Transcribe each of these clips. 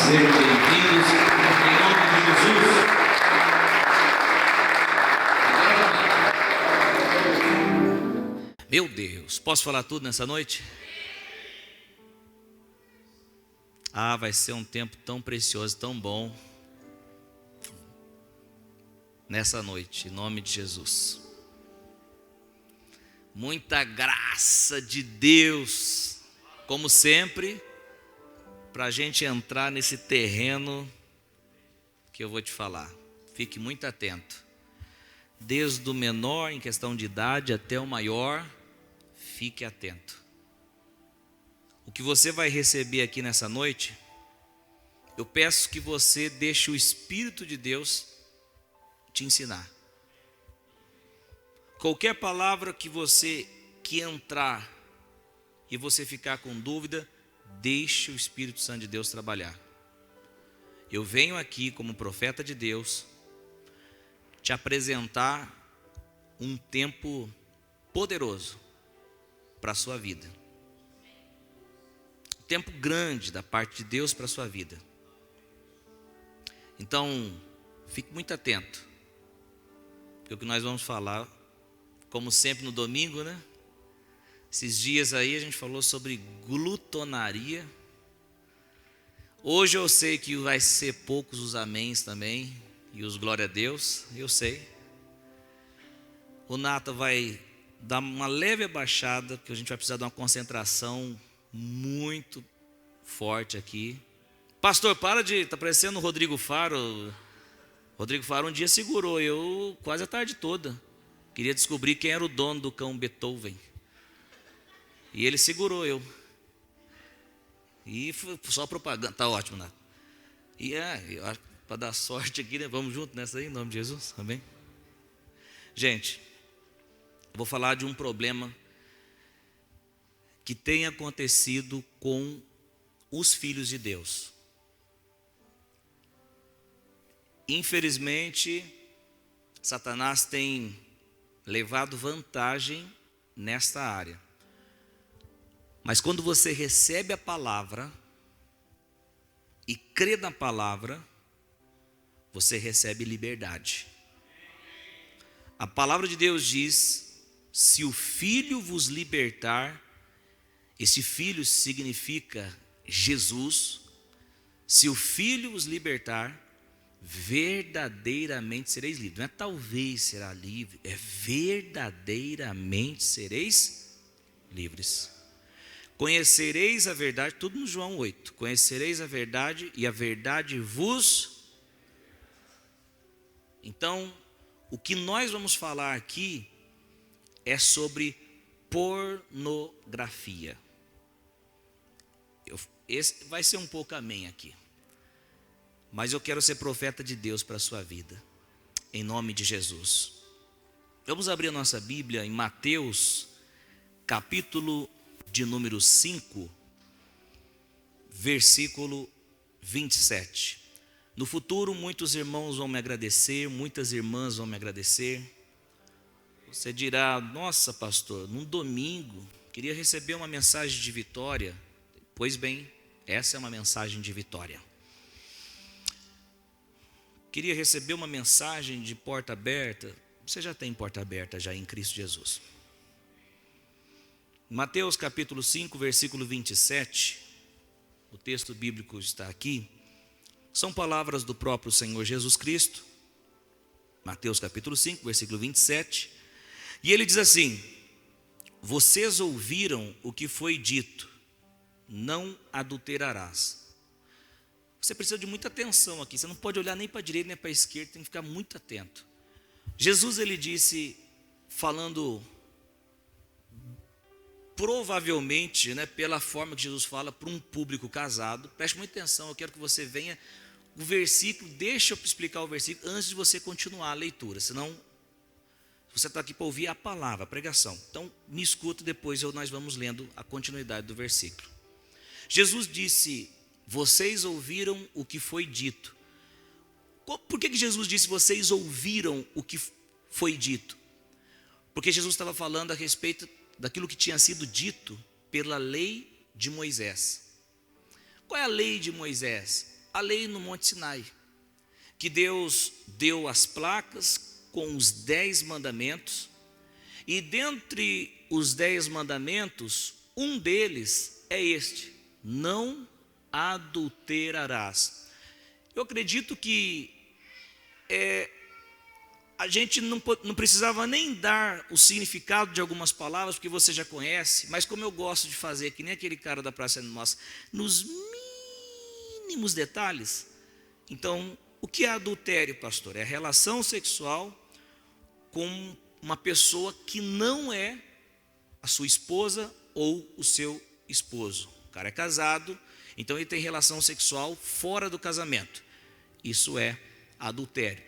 Sejam bem-vindos, em nome de Jesus. Meu Deus, posso falar tudo nessa noite? Vai ser um tempo tão precioso, tão bom, nessa noite, em nome de Jesus. Muita graça de Deus, como sempre, para a gente entrar nesse terreno que eu vou te falar. Fique muito atento. Desde o menor em questão de idade até o maior, fique atento. O que você vai receber aqui nessa noite, eu peço que você deixe o Espírito de Deus te ensinar. Qualquer palavra que entrar e você ficar com dúvida, deixe o Espírito Santo de Deus trabalhar. Eu venho aqui como profeta de Deus te apresentar um tempo poderoso para a sua vida. Um tempo grande da parte de Deus para a sua vida. Então, fique muito atento. Porque o que nós vamos falar, como sempre no domingo, né? Esses dias aí a gente falou sobre glutonaria. Hoje eu sei que vai ser poucos os améns também, e os glória a Deus, eu sei. O Nata vai dar uma leve abaixada, porque a gente vai precisar de uma concentração muito forte aqui. Pastor, para de... Tá parecendo o Rodrigo Faro. Rodrigo Faro um dia segurou eu quase a tarde toda. Queria descobrir quem era o dono do cão Beethoven. E ele segurou eu. E foi só propaganda. Tá ótimo, Nath. E para dar sorte aqui, né? Vamos junto nessa aí, em nome de Jesus. Amém? Gente, eu vou falar de um problema que tem acontecido com os filhos de Deus. Infelizmente, Satanás tem levado vantagem nesta área. Mas quando você recebe a palavra e crê na palavra, você recebe liberdade. A palavra de Deus diz: se o Filho vos libertar, esse Filho significa Jesus. Se o Filho vos libertar, verdadeiramente sereis livres. Não é talvez será livre, é verdadeiramente sereis livres. Conhecereis a verdade, tudo no João 8. Conhecereis a verdade e a verdade vos... Então, o que nós vamos falar aqui é sobre pornografia. Esse vai ser um pouco amém aqui. Mas eu quero ser profeta de Deus para a sua vida, em nome de Jesus. Vamos abrir a nossa Bíblia em Mateus, capítulo de número 5, versículo 27. No futuro, muitos irmãos vão me agradecer, muitas irmãs vão me agradecer. Você dirá: nossa, pastor, num domingo, queria receber uma mensagem de vitória. Pois bem, essa é uma mensagem de vitória. Queria receber uma mensagem de porta aberta. Você já tem porta aberta já em Cristo Jesus. Mateus capítulo 5, versículo 27, o texto bíblico está aqui. São palavras do próprio Senhor Jesus Cristo. Mateus capítulo 5, versículo 27. E ele diz assim: vocês ouviram o que foi dito, não adulterarás. Você precisa de muita atenção aqui. Você não pode olhar nem para a direita nem para a esquerda, tem que ficar muito atento. Jesus, ele disse, falando provavelmente, pela forma que Jesus fala para um público casado. Preste muita atenção, eu quero que você venha. O versículo, deixa eu explicar o versículo antes de você continuar a leitura, senão você está aqui para ouvir a palavra, a pregação. Então me escuta, depois nós vamos lendo a continuidade do versículo. Jesus disse: vocês ouviram o que foi dito. Por que Jesus disse vocês ouviram o que foi dito? Porque Jesus estava falando a respeito daquilo que tinha sido dito pela lei de Moisés. Qual é a lei de Moisés? a lei no Monte Sinai, que Deus deu as placas com os 10 mandamentos, e dentre os 10 mandamentos, um deles é este: não adulterarás. Eu acredito que a gente não precisava nem dar o significado de algumas palavras, porque você já conhece, mas como eu gosto de fazer, que nem aquele cara da Praça Nossa, nos mínimos detalhes. Então, o que é adultério, pastor? É a relação sexual com uma pessoa que não é a sua esposa ou o seu esposo. O cara é casado, então ele tem relação sexual fora do casamento. Isso é adultério.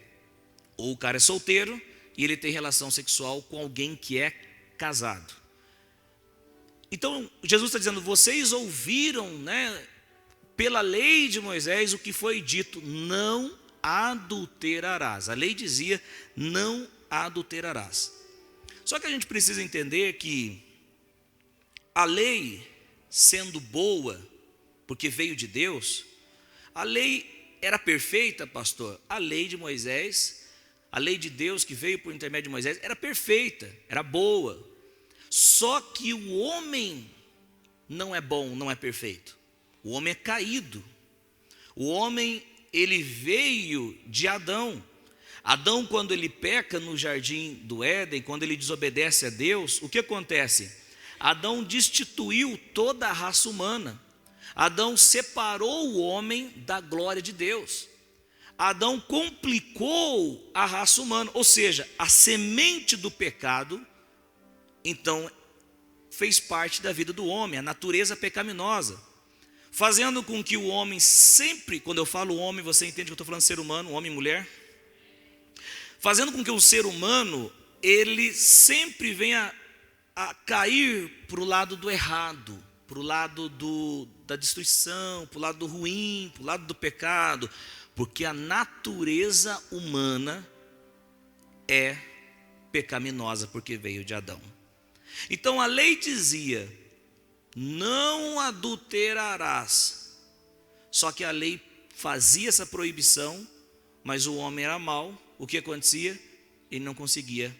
Ou o cara é solteiro e ele tem relação sexual com alguém que é casado. Então, Jesus está dizendo, vocês ouviram, pela lei de Moisés o que foi dito: não adulterarás. A lei dizia: não adulterarás. Só que a gente precisa entender que a lei, sendo boa, porque veio de Deus, a lei era perfeita, pastor. A lei de Moisés, a lei de Deus que veio por intermédio de Moisés, era perfeita, era boa. Só que o homem não é bom, não é perfeito. O homem é caído. O homem, ele veio de Adão. Adão, quando ele peca no jardim do Éden, quando ele desobedece a Deus, o que acontece? Adão destituiu toda a raça humana. Adão separou o homem da glória de Deus. Adão complicou a raça humana, ou seja, a semente do pecado, então, fez parte da vida do homem, a natureza pecaminosa, fazendo com que o homem sempre, quando eu falo homem, você entende que eu estou falando ser humano, homem e mulher, fazendo com que o ser humano, ele sempre venha a cair para o lado do errado, para o lado da destruição, para o lado do ruim, para o lado do pecado, porque a natureza humana é pecaminosa, porque veio de Adão. Então a lei dizia: não adulterarás. Só que a lei fazia essa proibição, mas o homem era mau. O que acontecia? Ele não conseguia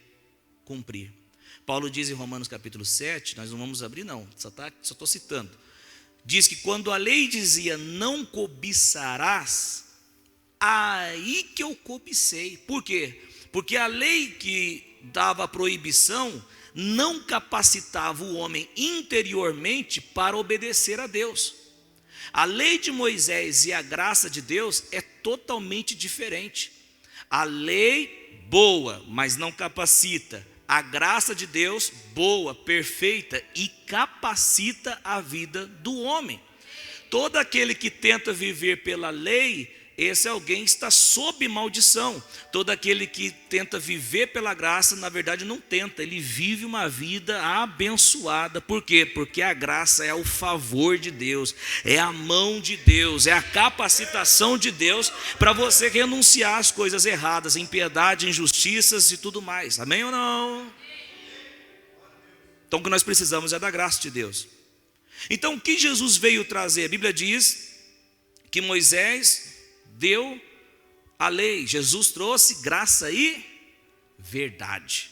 cumprir. Paulo diz em Romanos capítulo 7, nós não vamos abrir não, só estou citando. Diz que quando a lei dizia: não cobiçarás, aí que eu cobicei. Por quê? Porque a lei que dava a proibição não capacitava o homem interiormente para obedecer a Deus. A lei de Moisés e a graça de Deus é totalmente diferente. A lei boa, mas não capacita. A graça de Deus boa, perfeita e capacita a vida do homem. Todo aquele que tenta viver pela lei, esse alguém está sob maldição. Todo aquele que tenta viver pela graça, na verdade não tenta, ele vive uma vida abençoada. Por quê? Porque a graça é o favor de Deus, é a mão de Deus, é a capacitação de Deus para você renunciar às coisas erradas, impiedade, injustiças e tudo mais. Amém ou não? Então o que nós precisamos é da graça de Deus. Então o que Jesus veio trazer? A Bíblia diz que Moisés deu a lei, Jesus trouxe graça e verdade.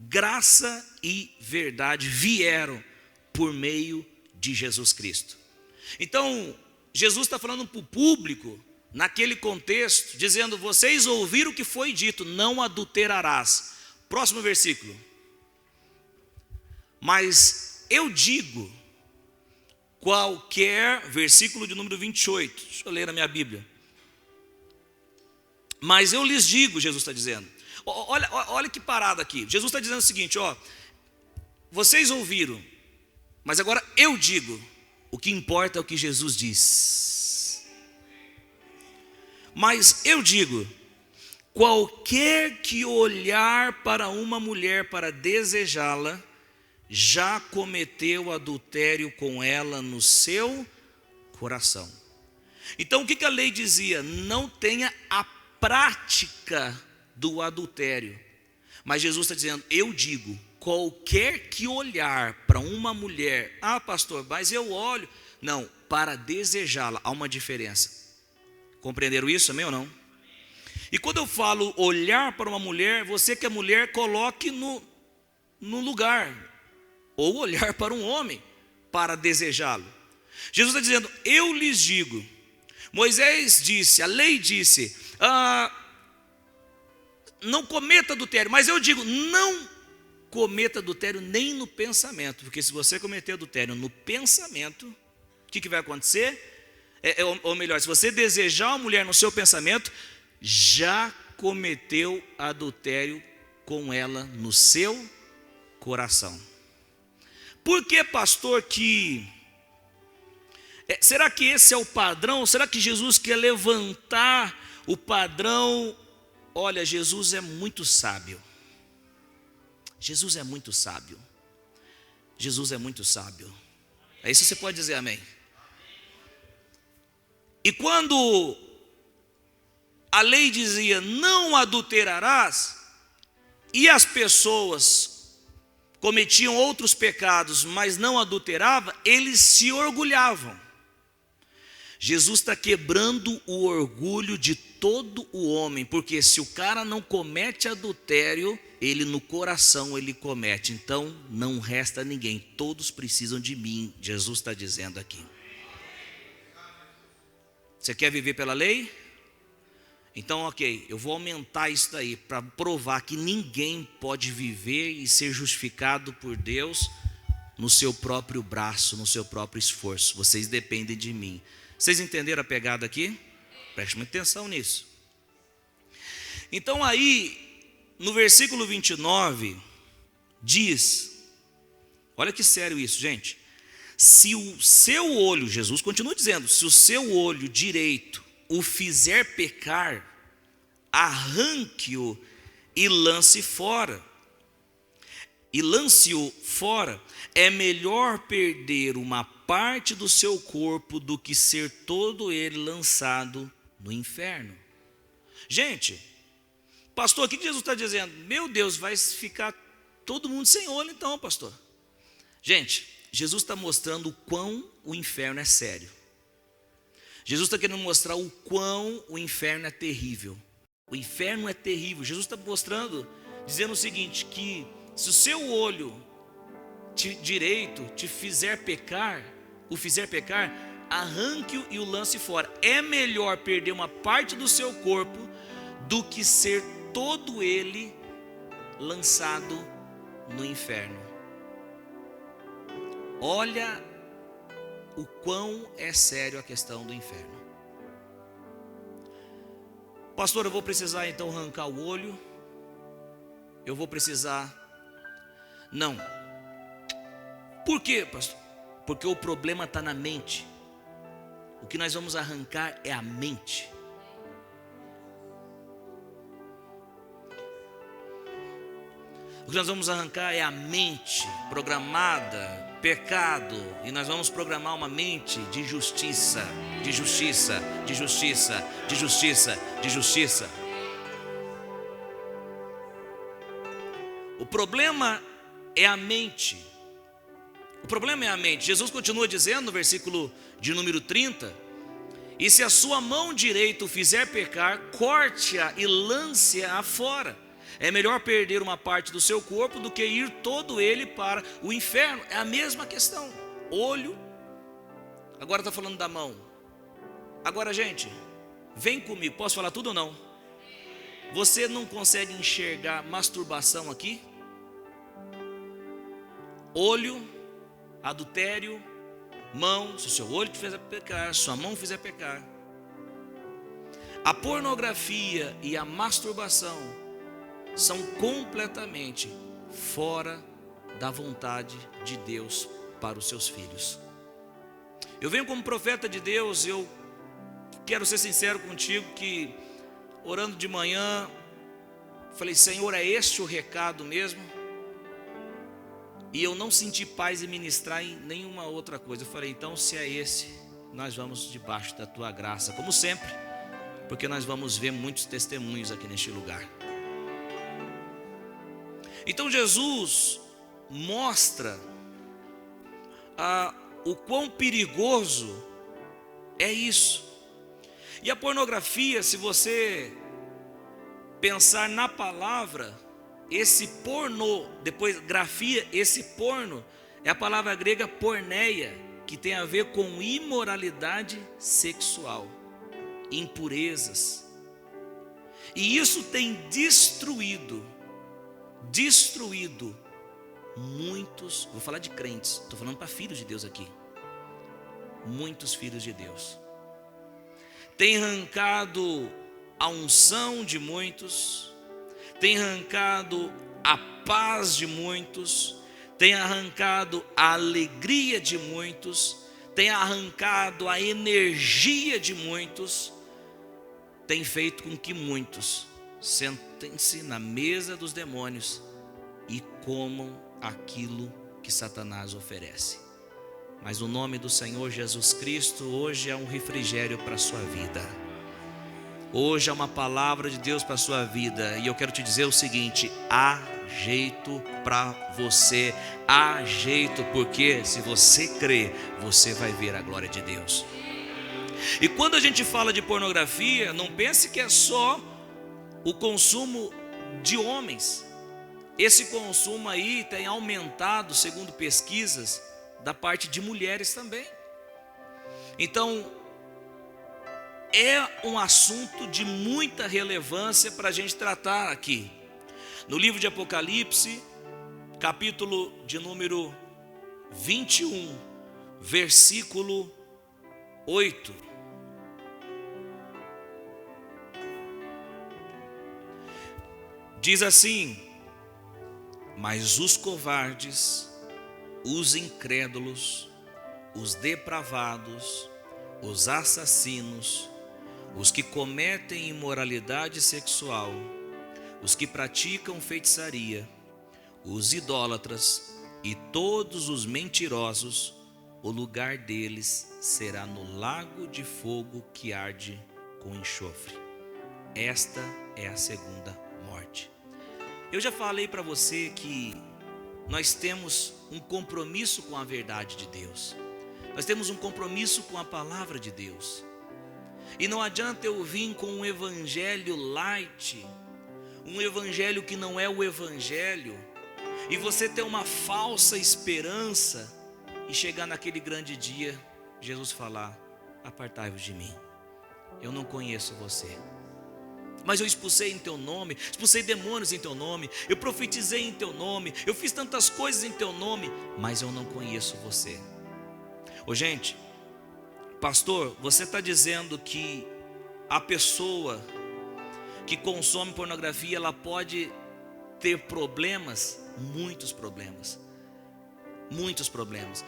Graça e verdade vieram por meio de Jesus Cristo. Então, Jesus está falando para o público, naquele contexto, dizendo: vocês ouviram o que foi dito, não adulterarás. Próximo versículo. Mas eu digo, qualquer, versículo de número 28, deixa eu ler na minha Bíblia. Mas eu lhes digo, Jesus está dizendo, olha que parada aqui. Jesus está dizendo o seguinte: vocês ouviram, mas agora eu digo. O que importa é o que Jesus diz. Mas eu digo, qualquer que olhar para uma mulher para desejá-la, já cometeu adultério com ela no seu coração. Então o que a lei dizia? Não tenha a prática do adultério. Mas Jesus está dizendo: eu digo, qualquer que olhar para uma mulher, pastor, mas eu olho. Não, para desejá-la, há uma diferença. Compreenderam isso, amém ou não? E quando eu falo olhar para uma mulher, você que é mulher, coloque no lugar. Ou olhar para um homem para desejá-lo. Jesus está dizendo, eu lhes digo. Moisés disse, a lei disse, não cometa adultério. Mas eu digo, não cometa adultério nem no pensamento. Porque se você cometer adultério no pensamento, o que vai acontecer? Ou melhor, se você desejar uma mulher no seu pensamento, já cometeu adultério com ela no seu coração. Por que, pastor, que... será que esse é o padrão? Será que Jesus quer levantar o padrão? Olha, Jesus é muito sábio. Jesus é muito sábio. Jesus é muito sábio. É isso, você pode dizer amém. E quando a lei dizia não adulterarás, e as pessoas cometiam outros pecados, mas não adulteravam, eles se orgulhavam. Jesus está quebrando o orgulho de todo o homem, porque se o cara não comete adultério, ele no coração ele comete. Então não resta ninguém, todos precisam de mim, Jesus está dizendo aqui. Você quer viver pela lei? Então, ok, eu vou aumentar isso daí para provar que ninguém pode viver e ser justificado por Deus no seu próprio braço, no seu próprio esforço. Vocês dependem de mim. Vocês entenderam a pegada aqui? Preste muita atenção nisso. Então aí, no versículo 29, diz, olha que sério isso, gente. Se o seu olho, Jesus continua dizendo, se o seu olho direito o fizer pecar, arranque-o e lance fora. E lance-o fora. É melhor perder uma parte do seu corpo do que ser todo ele lançado no inferno. Gente, pastor, o que Jesus está dizendo? Meu Deus, vai ficar todo mundo sem olho então, pastor. Gente, Jesus está mostrando o quão o inferno é sério. Jesus está querendo mostrar o quão o inferno é terrível. O inferno é terrível. Jesus está mostrando, dizendo o seguinte, que se o seu olho direito te fizer pecar, arranque-o e o lance fora. É melhor perder uma parte do seu corpo do que ser todo ele lançado no inferno. Olha o quão é sério a questão do inferno. Pastor, eu vou precisar então arrancar o olho? Eu vou precisar... Não. Por quê, pastor? Porque o problema está na mente. O que nós vamos arrancar é a mente. O que nós vamos arrancar é a mente programada, pecado, e nós vamos programar uma mente de justiça, de justiça, de justiça, de justiça, de justiça. O problema é a mente. O problema é a mente. Jesus continua dizendo no versículo de número 30, e se a sua mão direita o fizer pecar, corte-a e lance-a fora. É melhor perder uma parte do seu corpo do que ir todo ele para o inferno. É a mesma questão. Olho. Agora está falando da mão. Agora, gente, vem comigo. Posso falar tudo ou não? Você não consegue enxergar masturbação aqui? Olho, adultério, mão. Se o seu olho te fizer pecar, sua mão fizer pecar. A pornografia e a masturbação são completamente fora da vontade de Deus para os seus filhos. Eu venho como profeta de Deus, eu quero ser sincero contigo que orando de manhã, falei, Senhor, é este o recado mesmo? E eu não senti paz em ministrar em nenhuma outra coisa. Eu falei, então se é esse, nós vamos debaixo da tua graça, como sempre, porque nós vamos ver muitos testemunhos aqui neste lugar. Então Jesus mostra o quão perigoso é isso. E a pornografia, se você pensar na palavra, esse pornô, depois grafia, esse porno, é a palavra grega porneia, que tem a ver com imoralidade sexual, impurezas. E isso tem destruído muitos, vou falar de crentes, estou falando para filhos de Deus aqui, muitos filhos de Deus. Tem arrancado a unção de muitos, tem arrancado a paz de muitos, tem arrancado a alegria de muitos, tem arrancado a energia de muitos, tem feito com que muitos sentem-se na mesa dos demônios e comam aquilo que Satanás oferece. Mas o nome do Senhor Jesus Cristo hoje é um refrigério para a sua vida. Hoje é uma palavra de Deus para a sua vida. E eu quero te dizer o seguinte: há jeito para você. Há jeito, porque se você crer, você vai ver a glória de Deus. E quando a gente fala de pornografia, não pense que é só o consumo de homens. Esse consumo aí tem aumentado, segundo pesquisas, da parte de mulheres também. Então, é um assunto de muita relevância para a gente tratar aqui. No livro de Apocalipse, capítulo de número 21, versículo 8. Diz assim: mas os covardes, os incrédulos, os depravados, os assassinos, os que cometem imoralidade sexual, os que praticam feitiçaria, os idólatras e todos os mentirosos, o lugar deles será no lago de fogo que arde com enxofre. Esta é a segunda morte. Eu já falei para você que nós temos um compromisso com a verdade de Deus. Nós temos um compromisso com a palavra de Deus. E não adianta eu vir com um evangelho light, um evangelho que não é o evangelho, e você ter uma falsa esperança e chegar naquele grande dia, Jesus falar: apartai-vos de mim, eu não conheço você. Mas eu expulsei em teu nome, expulsei demônios em teu nome, eu profetizei em teu nome, eu fiz tantas coisas em teu nome, mas eu não conheço você. Ô gente, pastor, você está dizendo que a pessoa que consome pornografia, ela pode ter problemas? Muitos problemas. Muitos problemas.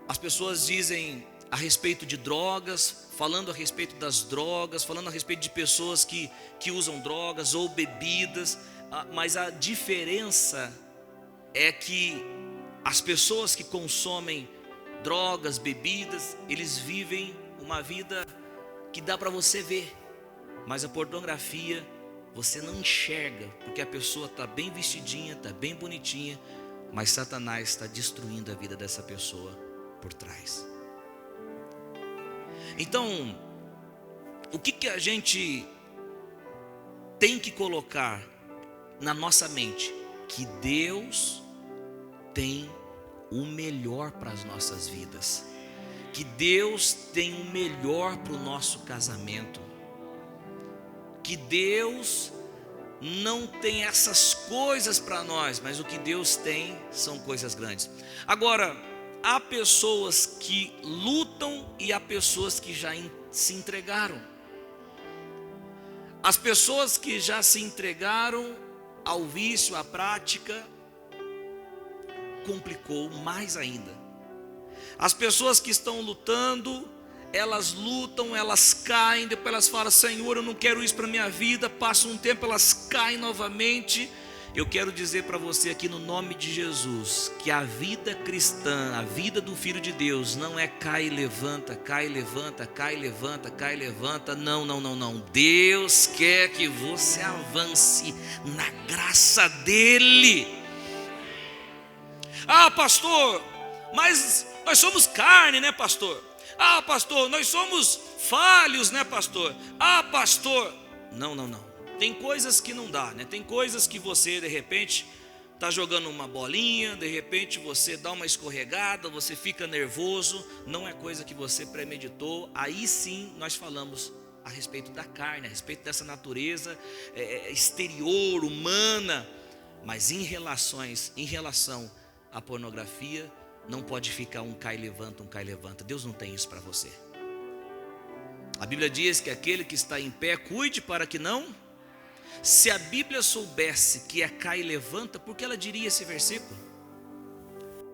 As pessoas dizem a respeito de drogas, falando a respeito das drogas, falando a respeito de pessoas que usam drogas ou bebidas, mas a diferença é que as pessoas que consomem drogas, bebidas, eles vivem uma vida que dá para você ver, mas a pornografia você não enxerga, porque a pessoa está bem vestidinha, está bem bonitinha, mas Satanás está destruindo a vida dessa pessoa por trás. Então, o que a gente tem que colocar na nossa mente? Que Deus tem o melhor para as nossas vidas, que Deus tem o melhor para o nosso casamento, que Deus não tem essas coisas para nós, mas o que Deus tem são coisas grandes. Agora, há pessoas que lutam e há pessoas que já se entregaram. As pessoas que já se entregaram ao vício, à prática, complicou mais ainda. As pessoas que estão lutando, elas lutam, elas caem, depois elas falam: Senhor, eu não quero isso para a minha vida. Passa um tempo, elas caem novamente. Eu quero dizer para você aqui no nome de Jesus, que a vida cristã, a vida do Filho de Deus, não é cai e levanta, cai e levanta, cai e levanta, cai e levanta. Não, não, não, não. Deus quer que você avance na graça dEle. Ah, pastor, mas nós somos carne, né, pastor? Ah, pastor, nós somos falhos, né, pastor? Ah, pastor. Não. Tem coisas que não dá, né? Tem coisas que você, de repente, está jogando uma bolinha, de repente você dá uma escorregada, você fica nervoso, não é coisa que você premeditou. Aí sim nós falamos a respeito da carne, a respeito dessa natureza exterior, humana. Mas em relação à pornografia, não pode ficar um cai e levanta. Deus não tem isso para você. A Bíblia diz que aquele que está em pé, cuide para que não. Se a Bíblia soubesse que é cai e levanta, por que ela diria esse versículo?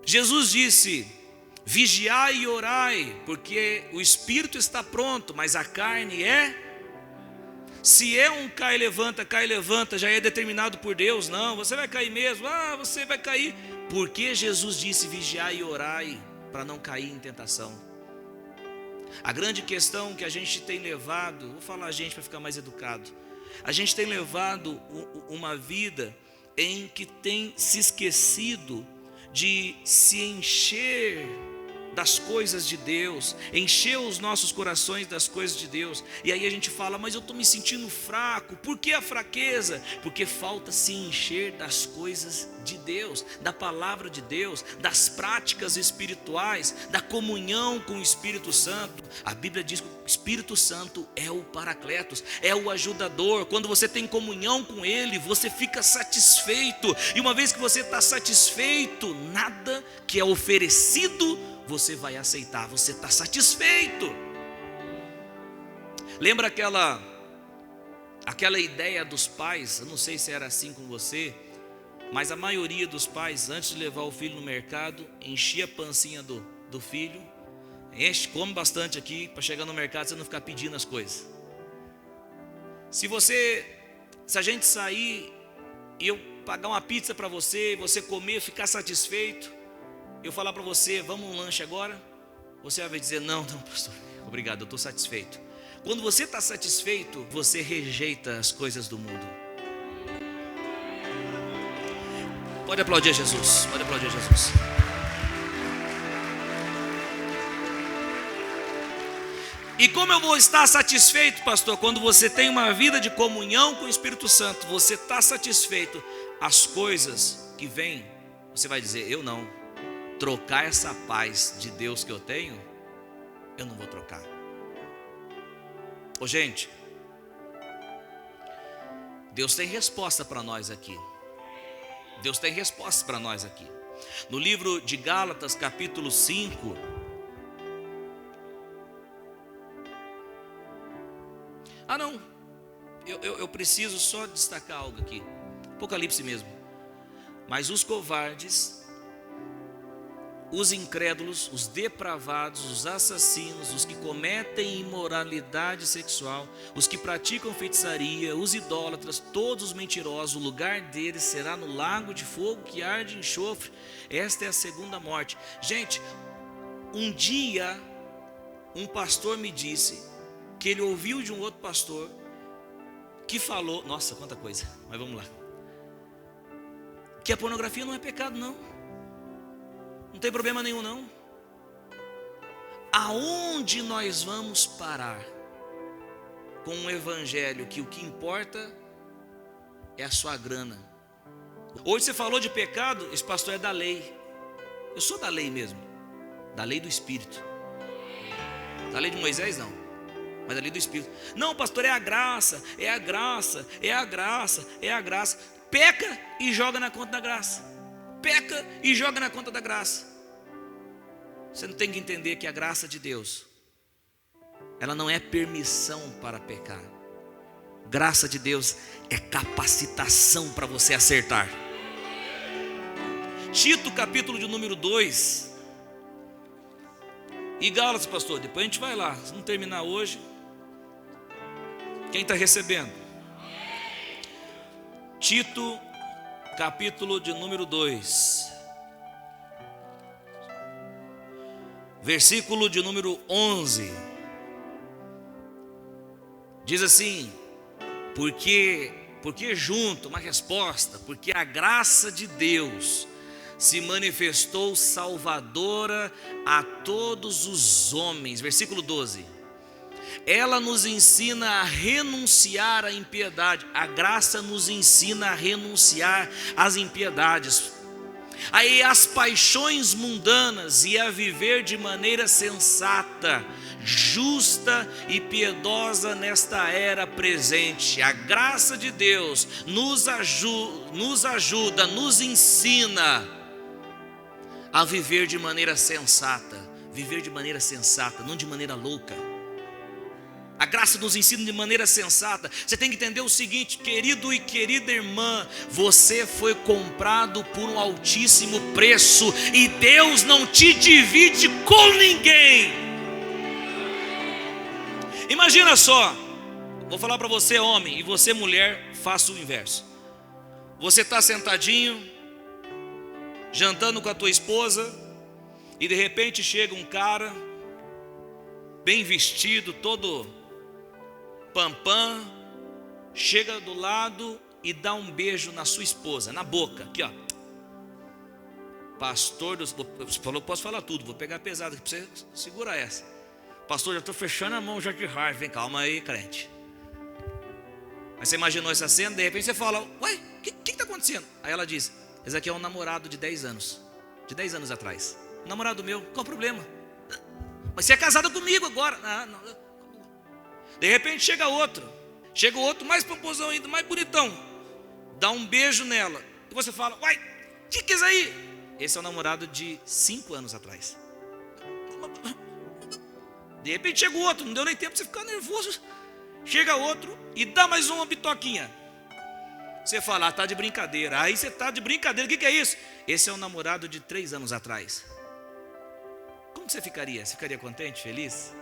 Jesus disse: vigiai e orai, porque o espírito está pronto, mas a carne é. Se é um cai e levanta, já é determinado por Deus. Não, você vai cair mesmo. Você vai cair. Porque Jesus disse: vigiai e orai, para não cair em tentação. A grande questão que a gente tem levado, vou falar a gente para ficar mais educado, a gente tem levado uma vida em que tem se esquecido de se encher das coisas de Deus, encher os nossos corações das coisas de Deus. E aí a gente fala: mas eu estou me sentindo fraco. Por que a fraqueza? Porque falta se encher das coisas de Deus, da palavra de Deus, das práticas espirituais, da comunhão com o Espírito Santo. A Bíblia diz que o Espírito Santo é o Paracletos, é o ajudador. Quando você tem comunhão com Ele, você fica satisfeito. E uma vez que você está satisfeito, nada que é oferecido você vai aceitar, você está satisfeito. Lembra aquela ideia dos pais? Eu não sei se era assim com você, mas a maioria dos pais, antes de levar o filho no mercado, enchia a pancinha do filho, come bastante aqui, para chegar no mercado você não ficar pedindo as coisas. Se a gente sair e eu pagar uma pizza para você, você comer, ficar satisfeito, eu falar para você: vamos um lanche agora, você vai dizer: não, pastor, obrigado, eu estou satisfeito. Quando você está satisfeito, você rejeita as coisas do mundo. Pode aplaudir Jesus, pode aplaudir Jesus. E como eu vou estar satisfeito, pastor? Quando você tem uma vida de comunhão com o Espírito Santo, você está satisfeito. As coisas que vêm, você vai dizer: eu não. Trocar essa paz de Deus que eu tenho, eu não vou trocar. Gente, Deus tem resposta para nós aqui. Deus tem resposta para nós aqui. No livro de Gálatas, capítulo 5, eu preciso só destacar algo aqui. Apocalipse mesmo. Mas os covardes, os incrédulos, os depravados, os assassinos, os que cometem imoralidade sexual, os que praticam feitiçaria, os idólatras, todos os mentirosos, o lugar deles será no lago de fogo que arde em enxofre. Esta é a segunda morte. Gente, um dia um pastor me disse que ele ouviu de um outro pastor que falou, nossa, quanta coisa, mas vamos lá, que a pornografia não é pecado, não. Não tem problema nenhum, não. Aonde nós vamos parar com um evangelho que o que importa é a sua grana? Hoje você falou de pecado, esse pastor é da lei. Eu sou da lei mesmo, da lei do Espírito. Da lei de Moisés não, mas da lei do Espírito. Não, pastor, é a graça, é a graça, é a graça, é a graça. Peca e joga na conta da graça. Peca e joga na conta da graça. Você não tem que entender que a graça de Deus, ela não é permissão para pecar. Graça de Deus é capacitação para você acertar. Tito, capítulo de número 2. E Gálatas, pastor, depois a gente vai lá. Se não terminar hoje, quem está recebendo? Tito, capítulo de número 2, versículo de número 11, diz assim: porque junto, uma resposta, porque a graça de Deus se manifestou salvadora a todos os homens. Versículo 12. Ela nos ensina a renunciar à impiedade. A graça nos ensina a renunciar às impiedades, aí as paixões mundanas, e a viver de maneira sensata, justa e piedosa nesta era presente. A graça de Deus nos ajuda, nos ensina a viver de maneira sensata, não de maneira louca. A graça nos ensina de maneira sensata. Você tem que entender o seguinte, querido e querida irmã, você foi comprado por um altíssimo preço, e Deus não te divide com ninguém. Imagina só, vou falar para você homem, e você mulher, faça o inverso. Você está sentadinho, jantando com a tua esposa, e de repente chega um cara, bem vestido, todo pampam, chega do lado e dá um beijo na sua esposa, na boca, aqui ó. Pastor, você falou que posso falar tudo, vou pegar pesado aqui para você, segura essa. Pastor, já estou fechando a mão já de raiva, vem, calma aí, crente. Mas você imaginou essa cena, de repente você fala, uai, o que está acontecendo? Aí ela diz, esse aqui é um namorado de 10 anos, de 10 anos atrás. Um namorado meu, qual o problema? Mas você é casada comigo agora. Não. De repente chega outro mais pomposão ainda, mais bonitão, dá um beijo nela, e você fala, uai, o que é isso aí? Esse é o namorado de 5 anos atrás. De repente chega o outro, não deu nem tempo para você ficar nervoso. Chega outro e dá mais uma bitoquinha. Você fala, tá de brincadeira. Aí você tá de brincadeira, o que é isso? Esse é o namorado de 3 anos atrás. Como você ficaria? Você ficaria contente, feliz?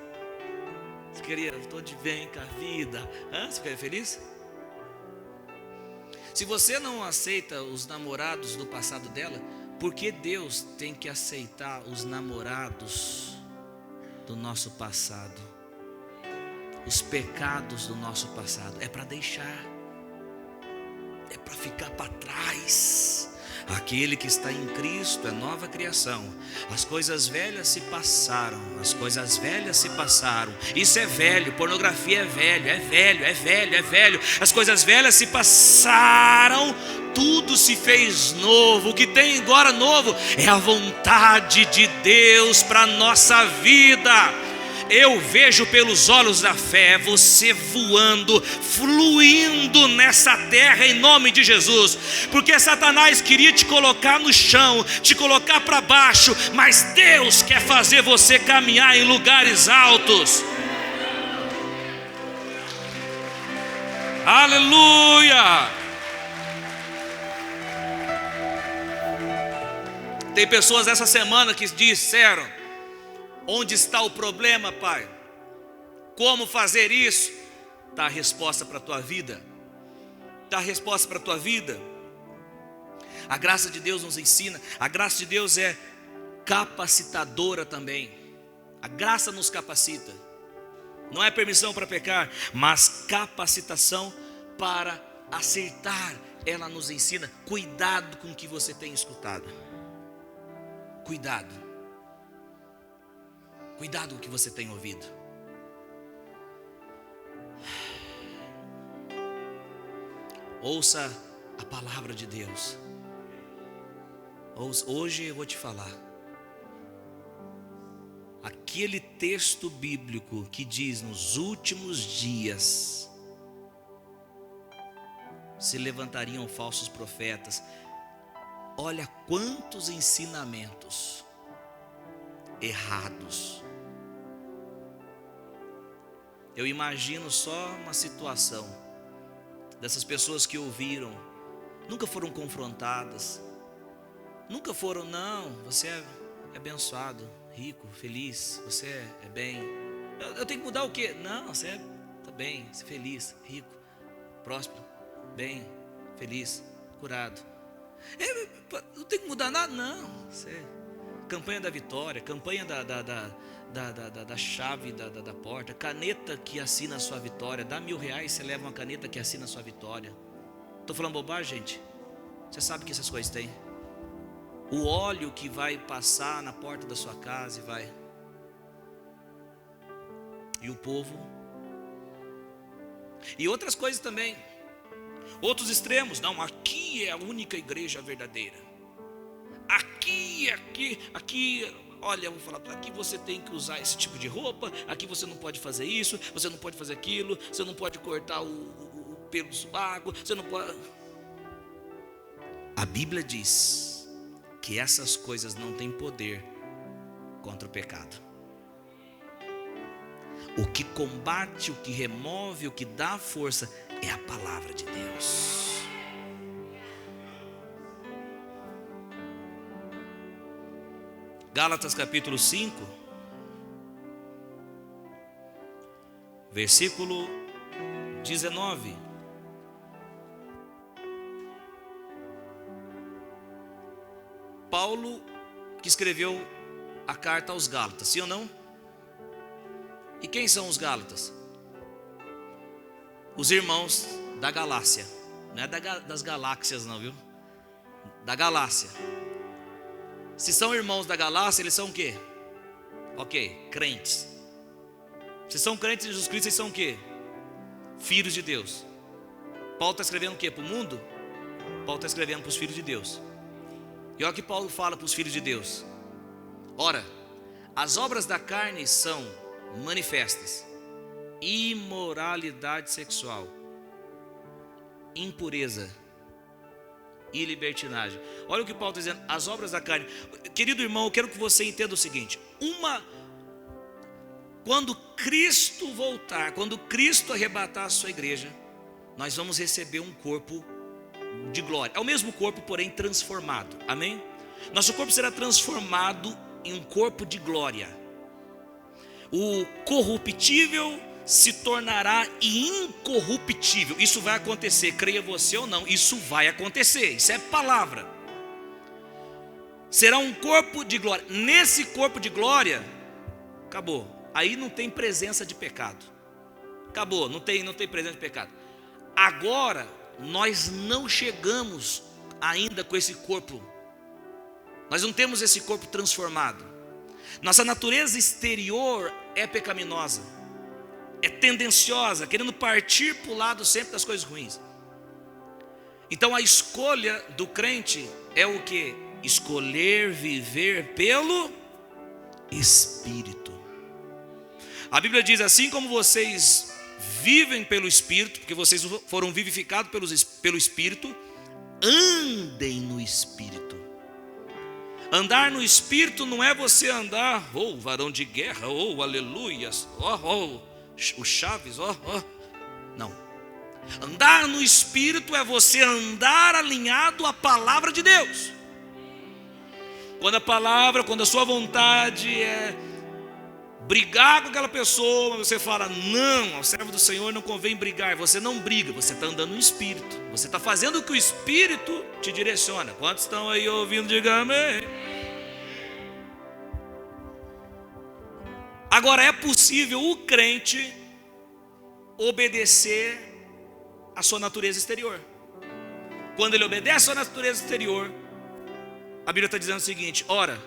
Você queria, estou de bem com a vida. Você ficaria feliz? Se você não aceita os namorados do passado dela, por que Deus tem que aceitar os namorados do nosso passado? Os pecados do nosso passado. É para deixar, é para ficar para trás. Aquele que está em Cristo é nova criação. As coisas velhas se passaram. Isso é velho, pornografia é velho. As coisas velhas se passaram, tudo se fez novo. O que tem agora novo é a vontade de Deus para a nossa vida. Eu vejo pelos olhos da fé você voando, fluindo nessa terra em nome de Jesus. Porque Satanás queria te colocar no chão, te colocar para baixo, mas Deus quer fazer você caminhar em lugares altos. Aleluia! Tem pessoas essa semana que disseram, onde está o problema, Pai? Como fazer isso? Está a resposta para a tua vida. A graça de Deus nos ensina. A graça de Deus é capacitadora também. A graça nos capacita. Não é permissão para pecar, mas capacitação para acertar. Ela nos ensina. Cuidado com o que você tem escutado. Cuidado com o que você tem ouvido. Ouça a palavra de Deus. Hoje eu vou te falar. Aquele texto bíblico que diz, nos últimos dias se levantariam falsos profetas. Olha quantos ensinamentos errados. Eu imagino só uma situação dessas pessoas que ouviram, nunca foram confrontadas, nunca foram, não, você é abençoado, rico, feliz, você é bem. Eu tenho que mudar o quê? Não, você está bem, você é feliz, rico, próspero, bem, feliz, curado. Não tem que mudar nada, não. Você, campanha da vitória, campanha da chave da porta, caneta que assina a sua vitória. Dá R$1.000, você leva uma caneta que assina a sua vitória. Estou falando bobagem, gente? Você sabe que essas coisas tem. o óleo que vai passar na porta da sua casa e vai. E o povo. E outras coisas também. Outros extremos. Não, aqui é a única igreja verdadeira. Aqui, olha, eu vou falar, aqui você tem que usar esse tipo de roupa, aqui você não pode fazer isso, você não pode fazer aquilo, você não pode cortar o pelo do sovaco, você não pode. A Bíblia diz que essas coisas não têm poder contra o pecado. O que combate, o que remove, o que dá força é a palavra de Deus. Gálatas capítulo 5, versículo 19. Paulo que escreveu a carta aos Gálatas, sim ou não? E quem são os Gálatas? Os irmãos da Galácia. Não é das galáxias não, viu? Da Galácia. Se são irmãos da Galácia, eles são o quê? Ok, crentes. Se são crentes em Jesus Cristo, eles são o quê? Filhos de Deus. Paulo está escrevendo o quê? Para o mundo? Paulo está escrevendo para os filhos de Deus. E olha o que Paulo fala para os filhos de Deus. Ora, as obras da carne são manifestas: imoralidade sexual, impureza e libertinagem. Olha o que Paulo está dizendo, as obras da carne. Querido irmão, eu quero que você entenda o seguinte: quando Cristo voltar, quando Cristo arrebatar a sua igreja, nós vamos receber um corpo de glória. É o mesmo corpo, porém transformado. Amém? Nosso corpo será transformado em um corpo de glória. O corruptível se tornará incorruptível. Isso vai acontecer, creia você ou não, isso vai acontecer. Isso é palavra. Será um corpo de glória. Nesse corpo de glória, acabou. Aí não tem presença de pecado. Acabou, não tem presença de pecado. Agora, nós não chegamos ainda com esse corpo. Nós não temos esse corpo transformado. Nossa natureza exterior é pecaminosa, é tendenciosa, querendo partir para o lado sempre das coisas ruins. Então a escolha do crente é o que? Escolher viver pelo Espírito. A Bíblia diz: assim como vocês vivem pelo Espírito, porque vocês foram vivificados pelo Espírito, andem no Espírito. Andar no Espírito não é você andar, varão de guerra, aleluias, o Chaves, não. Andar no Espírito é você andar alinhado à palavra de Deus. Quando a sua vontade é brigar com aquela pessoa, você fala: não, ao servo do Senhor não convém brigar. Você não briga, você está andando no Espírito. Você está fazendo o que o Espírito te direciona. Quantos estão aí ouvindo? Diga amém. Agora, é possível o crente obedecer a sua natureza exterior. Quando ele obedece a sua natureza exterior, a Bíblia está dizendo o seguinte: ora,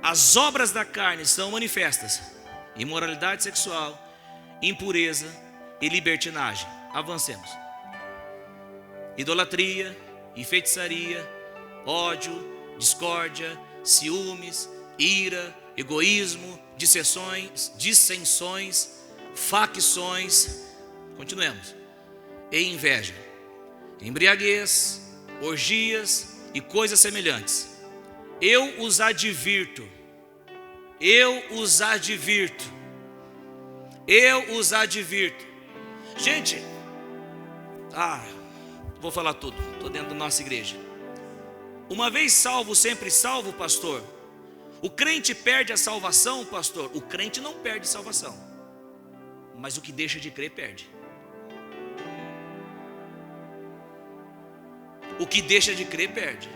as obras da carne são manifestas: imoralidade sexual, impureza e libertinagem. Avancemos. Idolatria e feitiçaria, ódio, discórdia, ciúmes, ira, egoísmo, dissensões, facções, continuemos, e inveja, embriaguez, orgias e coisas semelhantes. Eu os advirto. Gente, vou falar tudo, estou dentro da nossa igreja. Uma vez salvo, sempre salvo, pastor. O crente perde a salvação, pastor? O crente não perde salvação, mas o que deixa de crer perde. O que deixa de crer perde.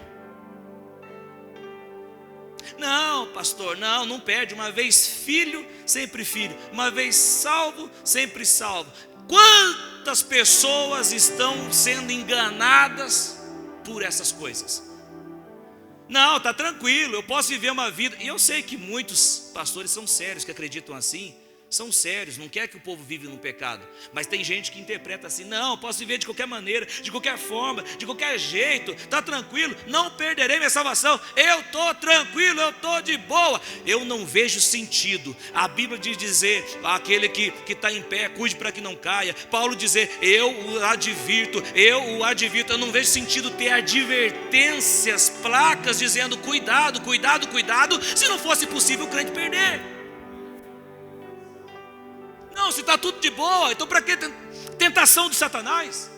Não, pastor, não perde. Uma vez filho, sempre filho. Uma vez salvo, sempre salvo. Quantas pessoas estão sendo enganadas por essas coisas? Não, está tranquilo, eu posso viver uma vida. E eu sei que muitos pastores são sérios, que acreditam assim. São sérios, não quer que o povo vive no pecado. Mas tem gente que interpreta assim: não, eu posso viver de qualquer maneira, de qualquer forma, de qualquer jeito. Está tranquilo, não perderei minha salvação. Eu estou tranquilo, eu estou de boa. Eu não vejo sentido. A Bíblia diz dizer: aquele que está em pé, cuide para que não caia. Paulo dizer: eu o advirto. Eu não vejo sentido ter advertências, placas dizendo: cuidado, cuidado, cuidado, se não fosse possível o crente perder. Não, se está tudo de boa, então para que tentação de Satanás?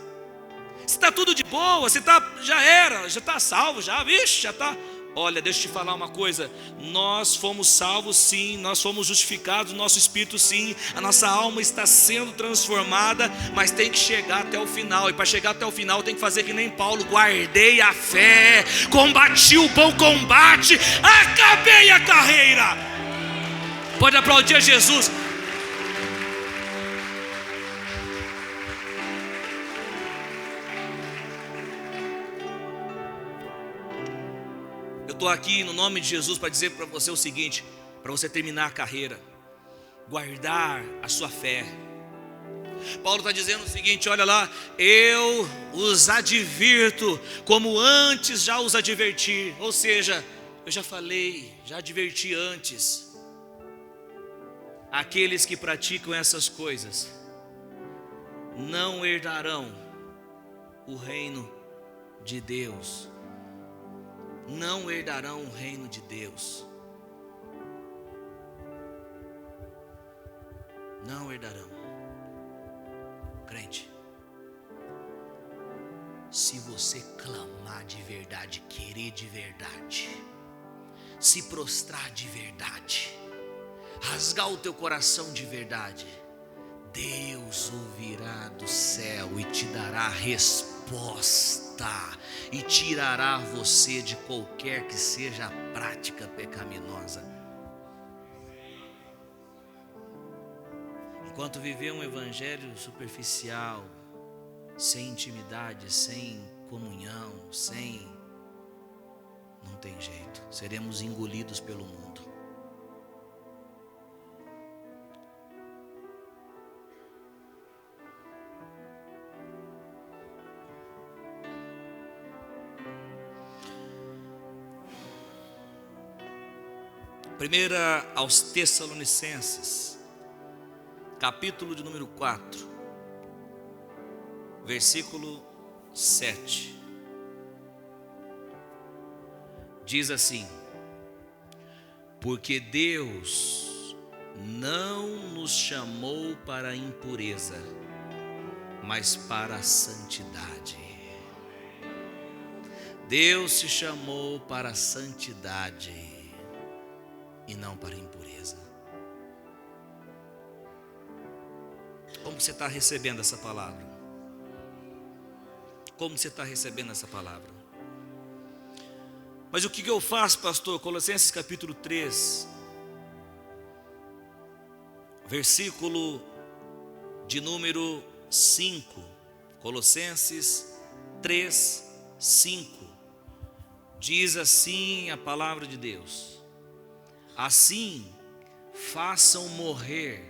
Se está tudo de boa, se já está salvo, vixe, já está. Olha, deixa eu te falar uma coisa: nós fomos salvos sim, nós fomos justificados, nosso espírito sim, a nossa alma está sendo transformada, mas tem que chegar até o final, e para chegar até o final tem que fazer que nem Paulo: guardei a fé, combati o bom combate, acabei a carreira. Pode aplaudir a Jesus. Estou aqui no nome de Jesus para dizer para você o seguinte: para você terminar a carreira, guardar a sua fé. Paulo está dizendo o seguinte: olha lá, eu os advirto como antes já os adverti. Ou seja, eu já falei, já adverti antes. Aqueles que praticam essas coisas não herdarão o reino de Deus. Não herdarão o reino de Deus. Não herdarão. Crente, se você clamar de verdade, querer de verdade, se prostrar de verdade, rasgar o teu coração de verdade, Deus ouvirá do céu e te dará resposta, e tirará você de qualquer que seja a prática pecaminosa. Enquanto viver um evangelho superficial, sem intimidade, sem comunhão, não tem jeito, seremos engolidos pelo mundo. Primeira aos Tessalonicenses, capítulo de número 4, versículo 7. Diz assim: porque Deus não nos chamou para a impureza, mas para a santidade. Deus te chamou para a santidade e não para a impureza. Como você está recebendo essa palavra? Como você está recebendo essa palavra? Mas o que eu faço, pastor? Colossenses capítulo 3, versículo de número 5. Colossenses 3, 5. Diz assim a palavra de Deus: assim, façam morrer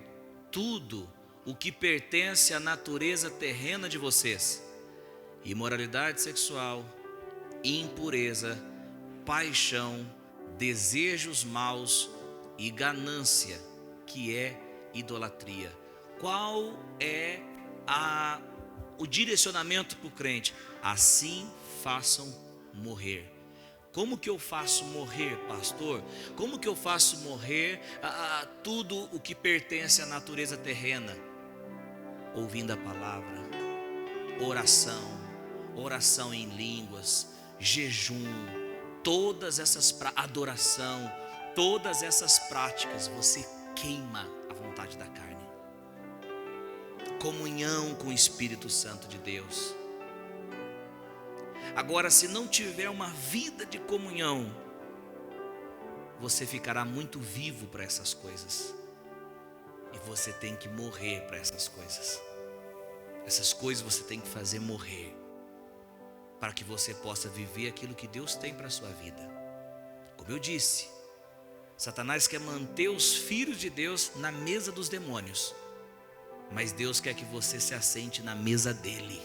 tudo o que pertence à natureza terrena de vocês: imoralidade sexual, impureza, paixão, desejos maus e ganância, que é idolatria. Qual é o direcionamento para o crente? Assim façam morrer. Como que eu faço morrer, pastor? Como que eu faço morrer tudo o que pertence à natureza terrena? Ouvindo a palavra, oração em línguas, jejum, todas essas adoração, todas essas práticas, você queima a vontade da carne. Comunhão com o Espírito Santo de Deus. Agora, se não tiver uma vida de comunhão, você ficará muito vivo para essas coisas, e você tem que morrer para essas coisas. Essas coisas você tem que fazer morrer, para que você possa viver aquilo que Deus tem para a sua vida. Como eu disse, Satanás quer manter os filhos de Deus na mesa dos demônios, mas Deus quer que você se assente na mesa dele,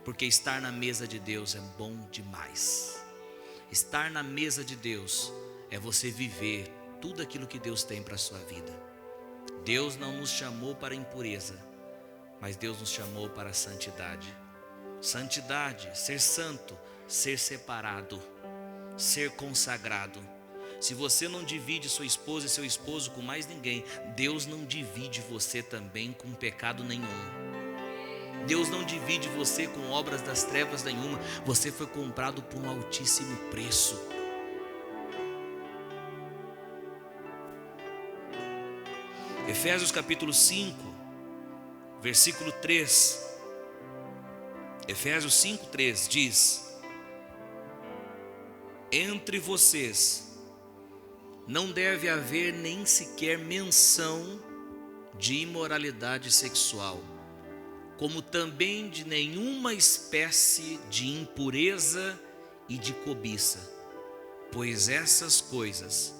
porque estar na mesa de Deus é bom demais. Estar na mesa de Deus é você viver tudo aquilo que Deus tem para a sua vida. Deus não nos chamou para a impureza, mas Deus nos chamou para a santidade. Santidade, ser santo, ser separado, ser consagrado. Se você não divide sua esposa e seu esposo com mais ninguém, Deus não divide você também com pecado nenhum. Deus não divide você com obras das trevas nenhuma. Você foi comprado por um altíssimo preço. Efésios capítulo 5, versículo 3. Efésios 5:3 diz: entre vocês não deve haver nem sequer menção de imoralidade sexual, como também de nenhuma espécie de impureza e de cobiça, pois essas coisas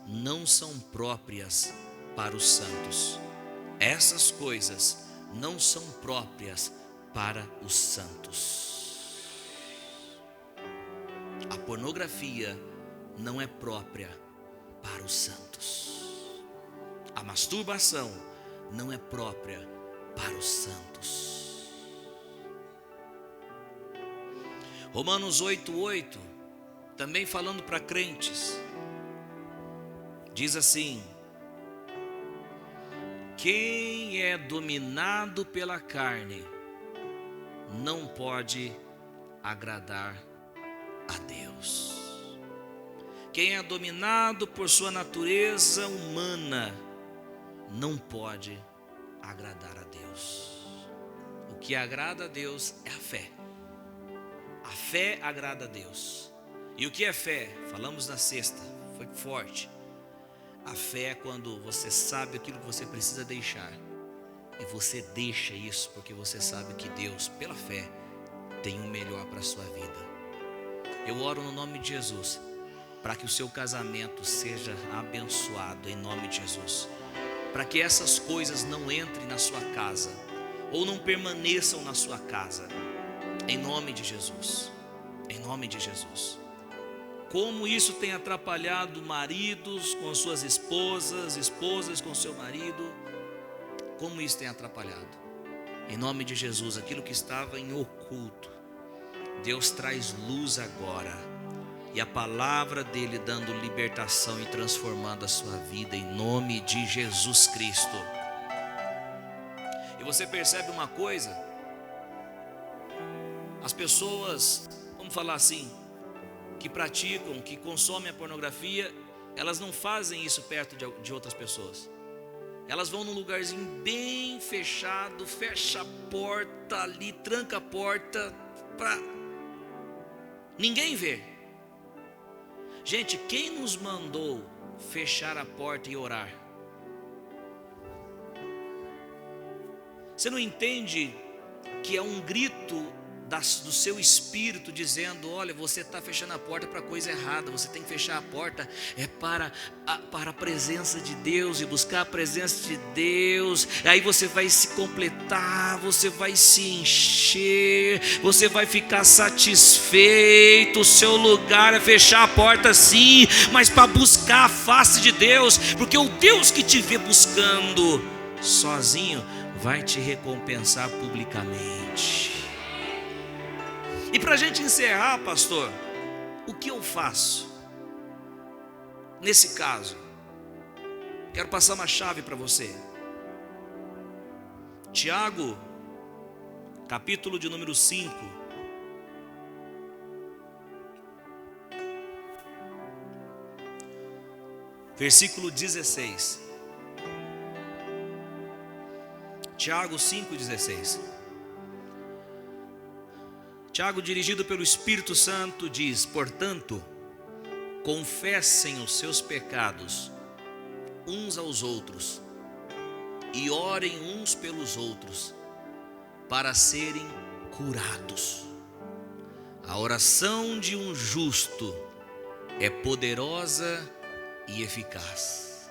não são próprias para os santos. Essas coisas não são próprias para os santos. A pornografia não é própria para os santos. A masturbação não é própria para os santos. Romanos 8:8, também falando para crentes, diz assim: quem é dominado pela carne não pode agradar a Deus. Quem é dominado por sua natureza humana não pode agradar a Deus. O que agrada a Deus é a fé. A fé agrada a Deus. E o que é fé? Falamos na sexta, foi forte. A fé é quando você sabe aquilo que você precisa deixar, e você deixa isso porque você sabe que Deus, pela fé, tem o melhor para a sua vida. Eu oro no nome de Jesus para que o seu casamento seja abençoado em nome de Jesus, para que essas coisas não entrem na sua casa ou não permaneçam na sua casa, em nome de Jesus, em nome de Jesus. Como isso tem atrapalhado maridos com suas esposas, esposas com seu marido, como isso tem atrapalhado. Em nome de Jesus, aquilo que estava em oculto, Deus traz luz agora, e a palavra dele dando libertação e transformando a sua vida em nome de Jesus Cristo. E você percebe uma coisa, as pessoas, vamos falar assim, que praticam, que consomem a pornografia, elas não fazem isso perto de outras pessoas. Elas vão num lugarzinho bem fechado, fecha a porta ali, tranca a porta para ninguém ver. Gente, quem nos mandou fechar a porta e orar? Você não entende que é um grito do seu espírito dizendo: olha, você está fechando a porta para coisa errada. Você tem que fechar a porta para a presença de Deus, e buscar a presença de Deus. Aí você vai se completar, você vai se encher, você vai ficar satisfeito. O seu lugar é fechar a porta sim, mas para buscar a face de Deus, porque o Deus que te vê buscando sozinho vai te recompensar publicamente. E para a gente encerrar, pastor, o que eu faço nesse caso? Quero passar uma chave para você. Tiago, capítulo de número 5, versículo 16. Tiago 5,16. Tiago, dirigido pelo Espírito Santo, diz: portanto, confessem os seus pecados uns aos outros e orem uns pelos outros para serem curados. A oração de um justo é poderosa e eficaz.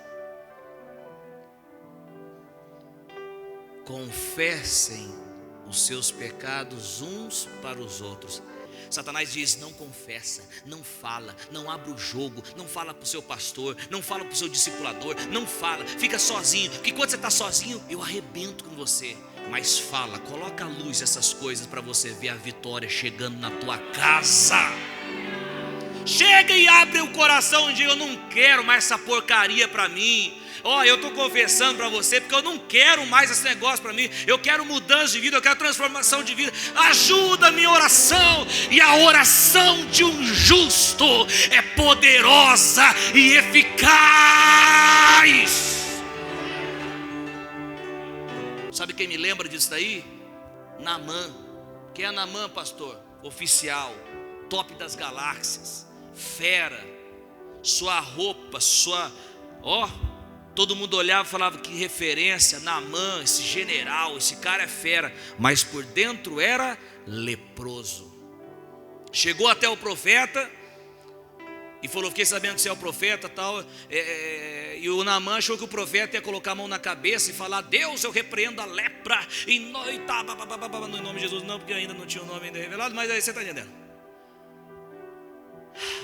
Confessem os seus pecados uns para os outros. Satanás diz: não confessa, não fala, não abre o jogo, não fala para o seu pastor, não fala para o seu discipulador, não fala, fica sozinho, porque quando você está sozinho, eu arrebento com você. Mas fala, coloca à luz essas coisas para você ver a vitória chegando na tua casa. Chega e abre o coração e diga: eu não quero mais essa porcaria para mim. Eu estou confessando para você porque eu não quero mais esse negócio para mim. Eu quero mudança de vida, eu quero transformação de vida. Ajuda a minha oração. E a oração de um justo é poderosa e eficaz. Sabe quem me lembra disso daí? Naamã. Quem é Naamã, pastor? Oficial, top das galáxias, fera. Sua roupa, todo mundo olhava e falava: que referência, Naamã, esse general, esse cara é fera. Mas por dentro era leproso. Chegou até o profeta e falou: fiquei sabendo que você é o profeta tal. E o Naamã achou que o profeta ia colocar a mão na cabeça e falar: Deus, eu repreendo a lepra em nome de Jesus. Não, porque ainda não tinha o nome ainda revelado, mas aí você está entendendo.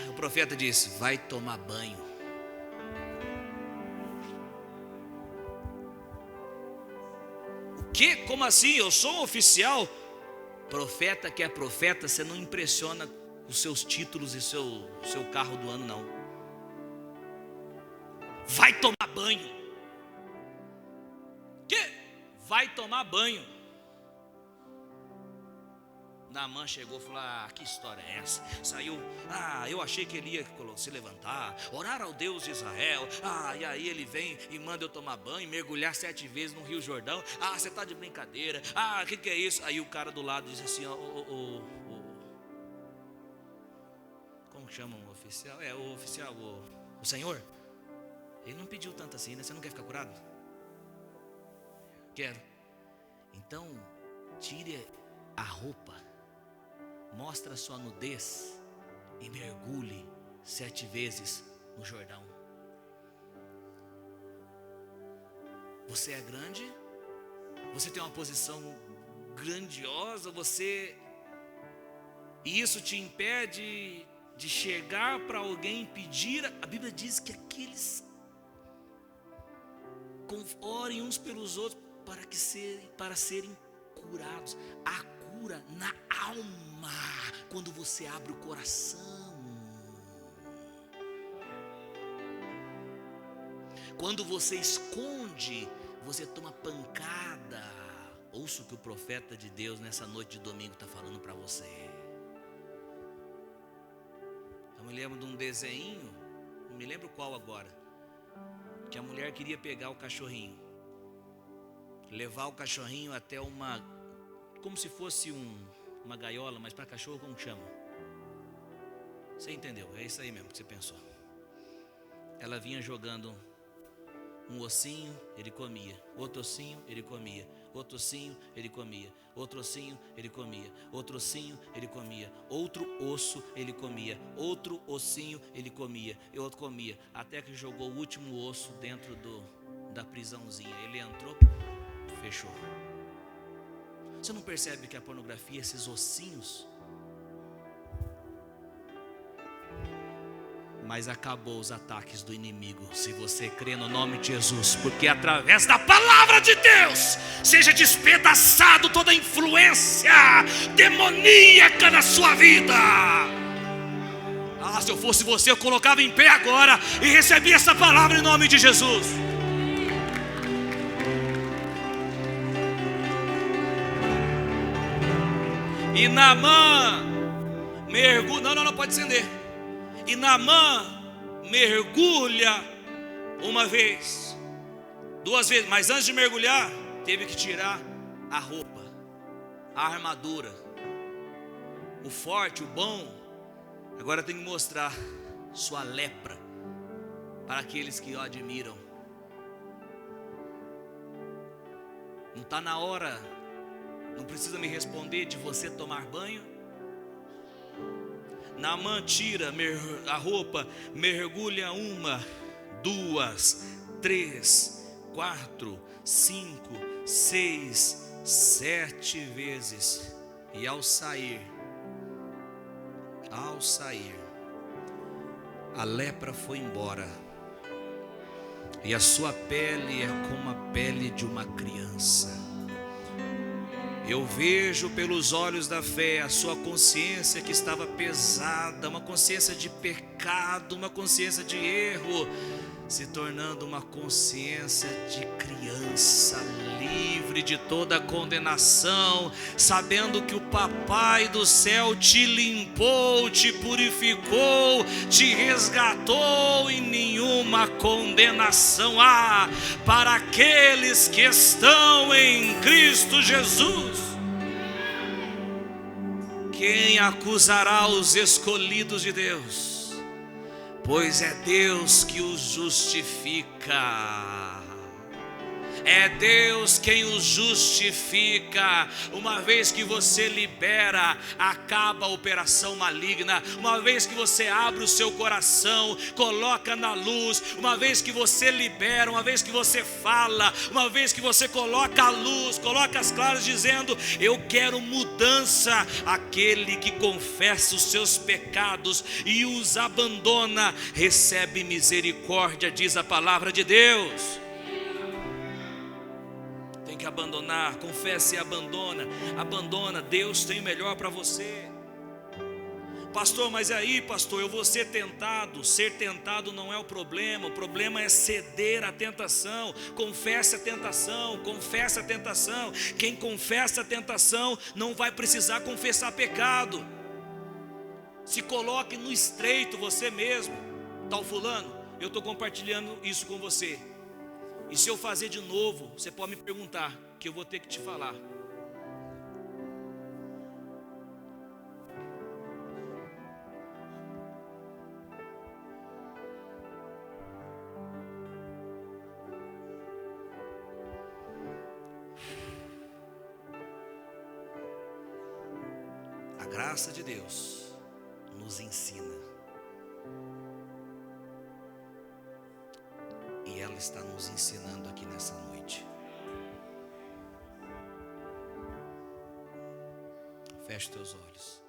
O profeta disse: vai tomar banho. O quê? Como assim? Eu sou um oficial? Profeta que é profeta, você não impressiona os seus títulos e seu carro do ano, não. Vai tomar banho. Que? Vai tomar banho. Naamã chegou e falou: que história é essa? Saiu, eu achei que ele ia se levantar, orar ao Deus de Israel. E aí ele vem e manda eu tomar banho, mergulhar 7 vezes no Rio Jordão. Você está de brincadeira. Que é isso? Aí o cara do lado diz assim: como que chama o oficial? O oficial, o senhor. Ele não pediu tanto assim, né? Você não quer ficar curado? Quero. Então, tire a roupa, mostra a sua nudez e mergulhe 7 vezes no Jordão. Você é grande, você tem uma posição grandiosa, e isso te impede de chegar para alguém e pedir. A Bíblia diz que aqueles orem uns pelos outros para serem curados. A cura na alma, quando você abre o coração. Quando você esconde, você toma pancada. Ouça o que o profeta de Deus nessa noite de domingo está falando para você. Eu me lembro de um desenho, não me lembro qual agora, que a mulher queria pegar o cachorrinho, levar o cachorrinho até como se fosse uma gaiola, mas para cachorro como chama? Você entendeu? É isso aí mesmo que você pensou. Ela vinha jogando um ossinho, ele comia. Outro ossinho, ele comia. Outro ossinho, ele comia. Outro ossinho, ele comia. Outro ossinho, ele comia. Outro osso, ele comia. Outro ossinho, ele comia. E outro comia. Até que jogou o último osso dentro da prisãozinha. Ele entrou, fechou. Você não percebe que a pornografia, esses ossinhos? Mas acabou os ataques do inimigo, se você crê no nome de Jesus, porque através da palavra de Deus seja despedaçado toda influência demoníaca na sua vida. Se eu fosse você, eu colocava em pé agora e recebia essa palavra em nome de Jesus. E Naamã mergulha, não pode acender. E Naamã mergulha uma vez, 2 vezes, mas antes de mergulhar, teve que tirar a roupa, a armadura, o forte, o bom. Agora tem que mostrar sua lepra para aqueles que o admiram. Não está na hora, não precisa me responder de você tomar banho. Naamã tira a roupa, mergulha 1, 2, 3, 4, 5, 6, 7 vezes. E ao sair, a lepra foi embora. E a sua pele é como a pele de uma criança. Eu vejo pelos olhos da fé a sua consciência que estava pesada, uma consciência de pecado, uma consciência de erro, se tornando uma consciência de criança, livre de toda condenação, sabendo que o Papai do céu te limpou, te purificou, te resgatou, e nenhuma condenação há para aqueles que estão em Cristo Jesus. Quem acusará os escolhidos de Deus? Pois é Deus que os justifica. É Deus quem os justifica. Uma vez que você libera, acaba a operação maligna. Uma vez que você abre o seu coração, coloca na luz. Uma vez que você libera, uma vez que você fala, uma vez que você coloca a luz, coloca as claras dizendo: eu quero mudança. Aquele que confessa os seus pecados e os abandona, recebe misericórdia, diz a palavra de Deus. Que abandonar, confessa e abandona. Deus tem o melhor para você. Pastor, mas aí, pastor, eu vou ser tentado. Ser tentado não é o problema é ceder à tentação. Confessa a tentação. Quem confessa a tentação não vai precisar confessar pecado. Se coloque no estreito você mesmo. Tal fulano, eu estou compartilhando isso com você. E se eu fazer de novo, você pode me perguntar, que eu vou ter que te falar. A graça de Deus nos ensina. E ela está nos ensinando aqui nessa noite. Feche teus olhos.